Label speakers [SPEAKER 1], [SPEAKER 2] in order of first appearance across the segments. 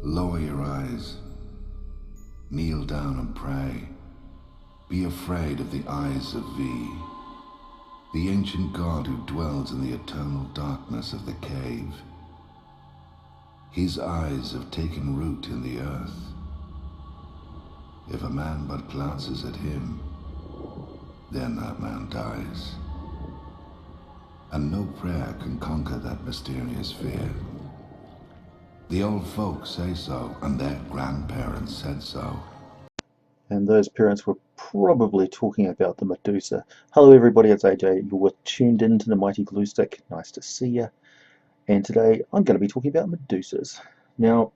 [SPEAKER 1] Lower your eyes. Kneel down and pray. Be afraid of the eyes of V, the ancient god who dwells in the eternal darkness of the cave. His eyes have taken root in the earth. If a man but glances at him, then that man dies. And no prayer can conquer that mysterious fear. The old folks say so, and their grandparents said so.
[SPEAKER 2] And those parents were probably talking about the Medusa. Hello everybody, it's AJ. You're tuned into the mighty Gluestick. Nice to see you. And today I'm going to be talking about Medusas. Now,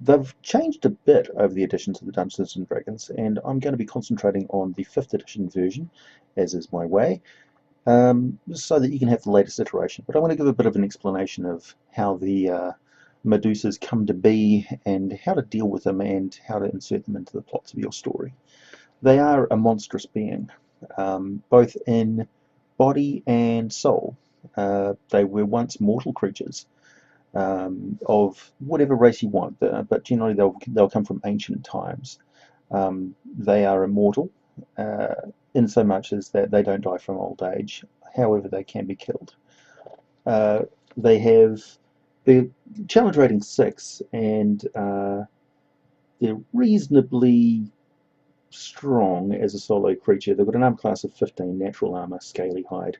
[SPEAKER 2] they've changed a bit over the editions of the Dungeons & Dragons, and I'm going to be concentrating on the 5th edition version, as is my way, so that you can have the latest iteration. But I want to give a bit of an explanation of how the Medusas come to be and how to deal with them and how to insert them into the plots of your story. They are a monstrous being, both in body and soul. They were once mortal creatures of whatever race you want, but generally they'll come from ancient times. They are immortal in so much as that they don't die from old age. However, they can be killed. They have the challenge rating 6, and they're reasonably strong as a solo creature. They've got an armor class of 15, natural armor, scaly hide,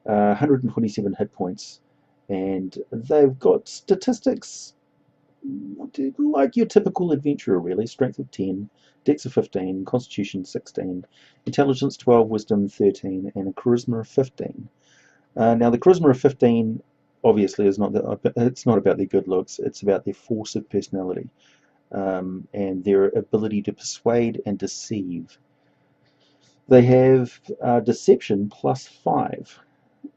[SPEAKER 2] 127 hit points, and they've got statistics like your typical adventurer, really. Strength of 10, dex of 15, constitution 16, intelligence 12, wisdom 13, and a charisma of 15. Now, the charisma of 15 obviously is it's not about their good looks, it's about their force of personality, and their ability to persuade and deceive. They have deception +5,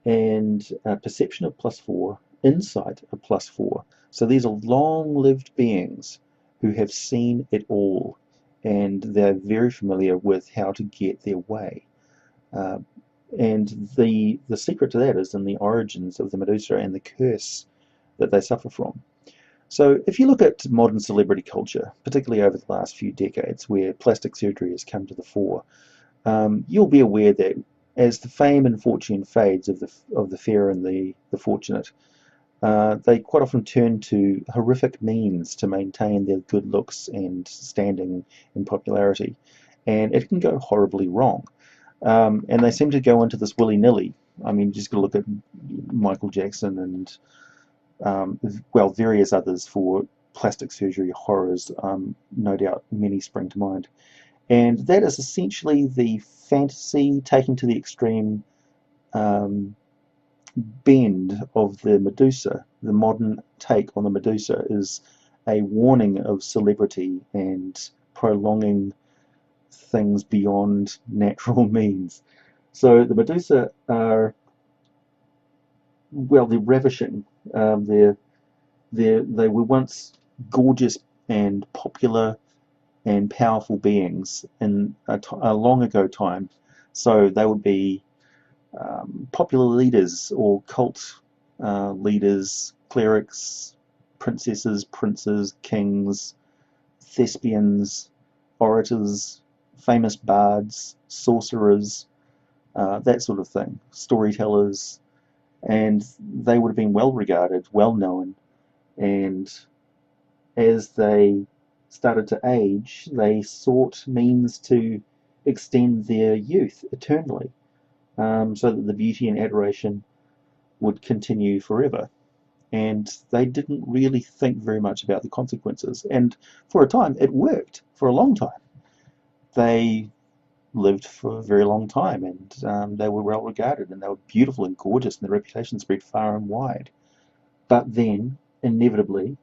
[SPEAKER 2] and perception of +4, insight of +4. So these are long-lived beings who have seen it all, and they're very familiar with how to get their way. And the secret to that is in the origins of the Medusa and the curse that they suffer from. So if you look at modern celebrity culture, particularly over the last few decades, where plastic surgery has come to the fore, you'll be aware that as the fame and fortune fades of the fair and the fortunate, they quite often turn to horrific means to maintain their good looks and standing in popularity, and it can go horribly wrong. And they seem to go into this willy-nilly. I mean, you just got to look at Michael Jackson and well, various others for plastic surgery horrors. No doubt many spring to mind. And that is essentially the fantasy taken to the extreme bend of the Medusa. The modern take on the Medusa is a warning of celebrity and prolonging things beyond natural means. So the Medusa are, well, they're ravishing. They were once gorgeous and popular and powerful beings in a long ago time. So they would be popular leaders or cult leaders, clerics, princesses, princes, kings, thespians, orators, famous bards, sorcerers, that sort of thing, storytellers, and they would have been well regarded, well known, and as they started to age, they sought means to extend their youth eternally, so that the beauty and adoration would continue forever. And they didn't really think very much about the consequences. And for a time, it worked for a long time. They lived for a very long time, and they were well regarded, and they were beautiful and gorgeous, and their reputation spread far and wide. But then, inevitably,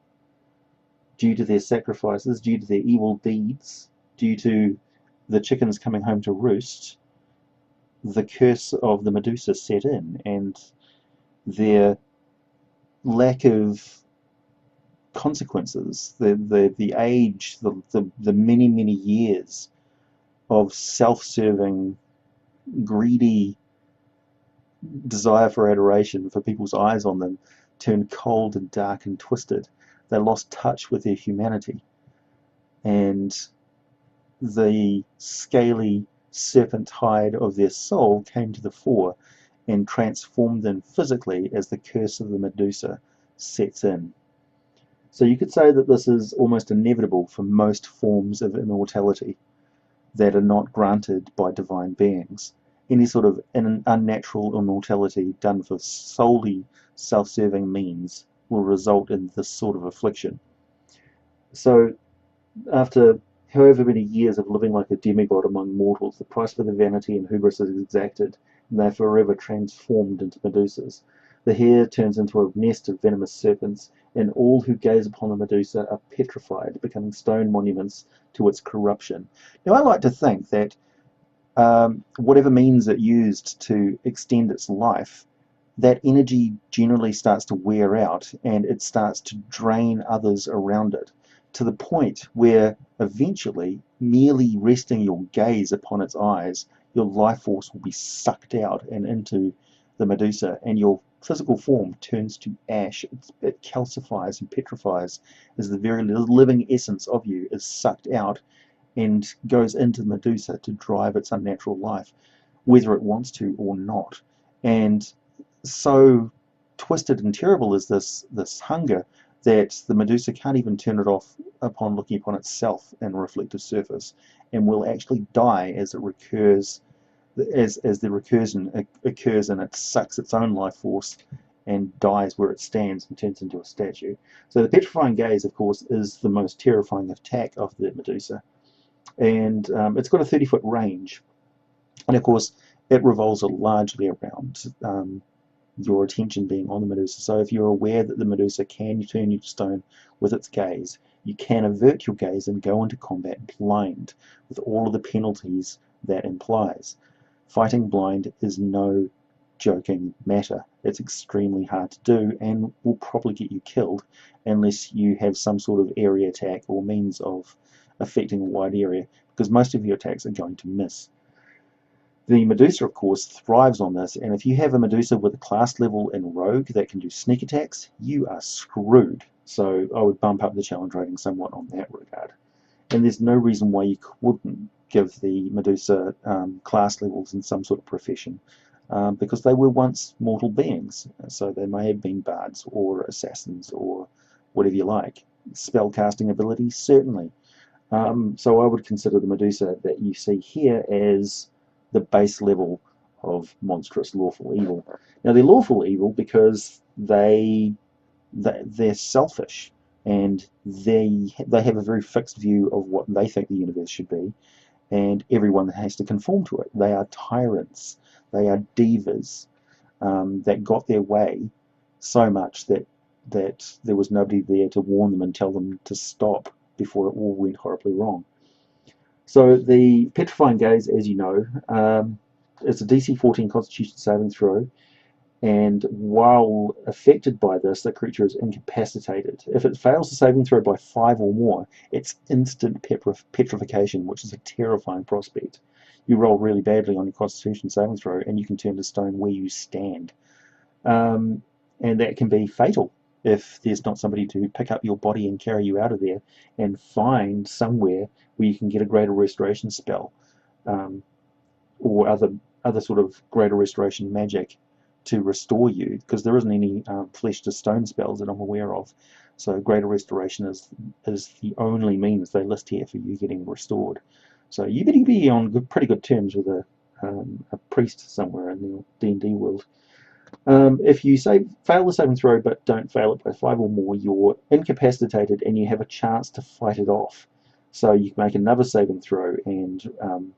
[SPEAKER 2] due to their sacrifices, due to their evil deeds, due to the chickens coming home to roost, the curse of the Medusa set in, and their lack of consequences, the age, the many years of self-serving, greedy desire for adoration, for people's eyes on them, turned cold and dark and twisted. they lost touch with their humanity, and the scaly serpent hide of their soul came to the fore and transformed them physically as the curse of the Medusa sets in. So you could say that this is almost inevitable for most forms of immortality that are not granted by divine beings. Any sort of unnatural immortality done for solely self-serving means will result in this sort of affliction. So after however many years of living like a demigod among mortals, the price for the vanity and hubris is exacted, and they are forever transformed into Medusas. The hair turns into a nest of venomous serpents, and all who gaze upon the Medusa are petrified, becoming stone monuments to its corruption. Now, I like to think that whatever means it used to extend its life, that energy generally starts to wear out, and it starts to drain others around it, to the point where eventually, merely resting your gaze upon its eyes, your life force will be sucked out and into the Medusa, and your physical form turns to ash. It calcifies and petrifies as the very living essence of you is sucked out and goes into the Medusa to drive its unnatural life, whether it wants to or not. And so twisted and terrible is this hunger that the Medusa can't even turn it off upon looking upon itself in a reflective surface, and will actually die as it recurs, as the recursion occurs, and it sucks its own life force and dies where it stands and turns into a statue. So the Petrifying Gaze, of course, is the most terrifying attack of the Medusa, and it's got a 30-foot range, and of course it revolves largely around your attention being on the Medusa. So if you're aware that the Medusa can turn you to stone with its gaze, you can avert your gaze and go into combat blind, with all of the penalties that implies. Fighting blind is no joking matter. It's extremely hard to do and will probably get you killed unless you have some sort of area attack or means of affecting a wide area, because most of your attacks are going to miss. The Medusa, of course, thrives on this, and if you have a Medusa with a class level in Rogue that can do sneak attacks, you are screwed. So I would bump up the challenge rating somewhat on that regard. And there's no reason why you wouldn't give the Medusa class levels in some sort of profession, because they were once mortal beings. So they may have been bards or assassins or whatever you like. Spellcasting abilities, certainly. So I would consider the Medusa that you see here as the base level of monstrous lawful evil. Now they're lawful evil because they're selfish, and they have a very fixed view of what they think the universe should be, and everyone has to conform to it. They are tyrants. They are divas that got their way so much that there was nobody there to warn them and tell them to stop before it all went horribly wrong. So the Petrifying Gaze, as you know, it's a DC 14 Constitution saving throw, and while affected by this, the creature is incapacitated. If it fails the saving throw by 5 or more, it's instant petrification, which is a terrifying prospect. You roll really badly on your Constitution saving throw, and you can turn to stone where you stand. And that can be fatal if there's not somebody to pick up your body and carry you out of there and find somewhere where you can get a greater restoration spell, or other sort of greater restoration magic to restore you, because there isn't any flesh to stone spells that I'm aware of. So greater restoration is the only means they list here for you getting restored. So you better be on pretty good terms with a priest somewhere in the D&D world. If you fail the saving throw but don't fail it by 5 or more, you're incapacitated and you have a chance to fight it off. So you can make another saving throw, and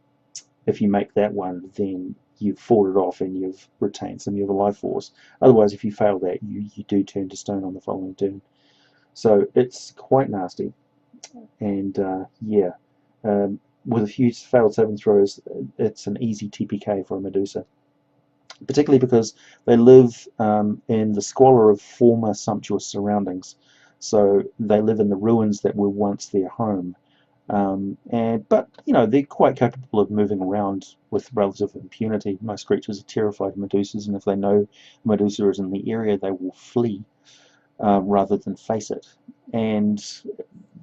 [SPEAKER 2] if you make that one, then you've fought it off and you've retained some of your life force. Otherwise, if you fail that, you do turn to stone on the following turn. So it's quite nasty. And yeah, with a few failed saving throws, it's an easy TPK for a Medusa, particularly because they live in the squalor of former sumptuous surroundings. So they live in the ruins that were once their home. But you know, they're quite capable of moving around with relative impunity. Most creatures are terrified of Medusas, and if they know Medusa is in the area, they will flee. rather than face it. And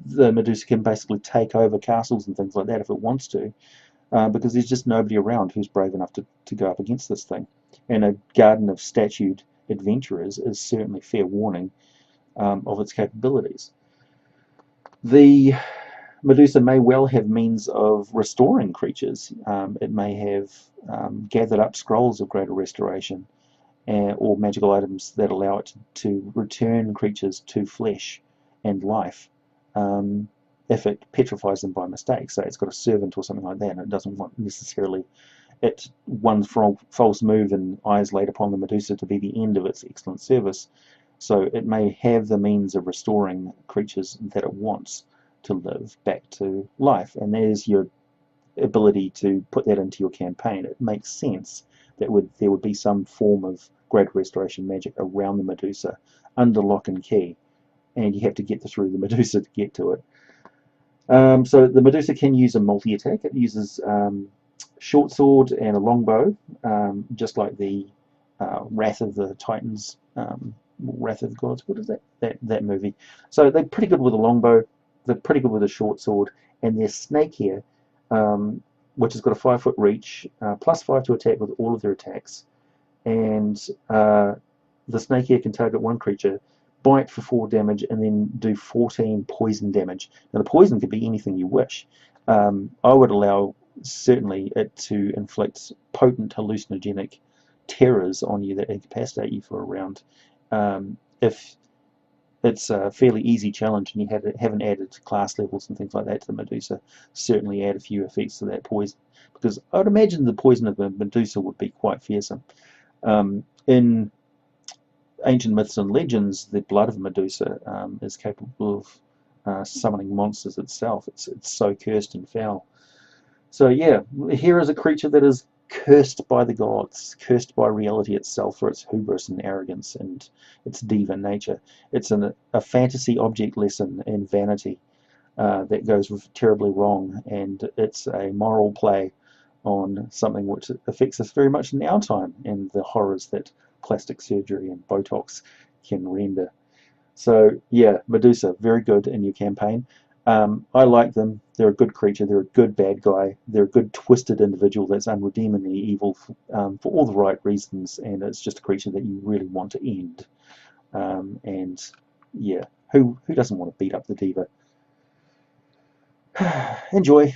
[SPEAKER 2] the Medusa can basically take over castles and things like that if it wants to, because there's just nobody around who's brave enough to go up against this thing. And a garden of statued adventurers is certainly fair warning of its capabilities. The Medusa may well have means of restoring creatures. It may have gathered up scrolls of greater restoration, or magical items that allow it to return creatures to flesh and life if it petrifies them by mistake. So it's got a servant or something like that, and it doesn't want necessarily one false move and eyes laid upon the Medusa to be the end of its excellent service. So it may have the means of restoring creatures that it wants to live back to life, and there's your ability to put that into your campaign. It makes sense that there would be some form of great restoration magic around the Medusa under lock and key, and you have to get through the Medusa to get to it. So the Medusa can use a multi-attack. It uses short sword and a longbow, just like the Wrath of the Titans, Wrath of the Gods. What is that movie? So they're pretty good with a longbow. They're pretty good with a short sword, and their snake here, which has got a 5-foot reach, +5 to attack with all of their attacks, and the snake here can target one creature, bite for 4 damage, and then do 14 poison damage. Now the poison could be anything you wish. I would allow certainly it to inflict potent hallucinogenic terrors on you that incapacitate you for a round. If it's a fairly easy challenge and you haven't added class levels and things like that to the Medusa, certainly add a few effects to that poison, because I would imagine the poison of the Medusa would be quite fearsome. In ancient myths and legends, the blood of Medusa is capable of summoning monsters itself. It's so cursed and foul. So yeah, here is a creature that is cursed by the gods, cursed by reality itself for its hubris and arrogance and its diva nature. It's a fantasy object lesson in vanity that goes terribly wrong, and it's a moral play on something which affects us very much in our time and the horrors that plastic surgery and Botox can render. So yeah, Medusa, very good in your campaign. I like them. They're a good creature. They're a good bad guy. They're a good twisted individual that's unredeemingly evil for all the right reasons, and it's just a creature that you really want to end. And yeah, who doesn't want to beat up the diva? Enjoy.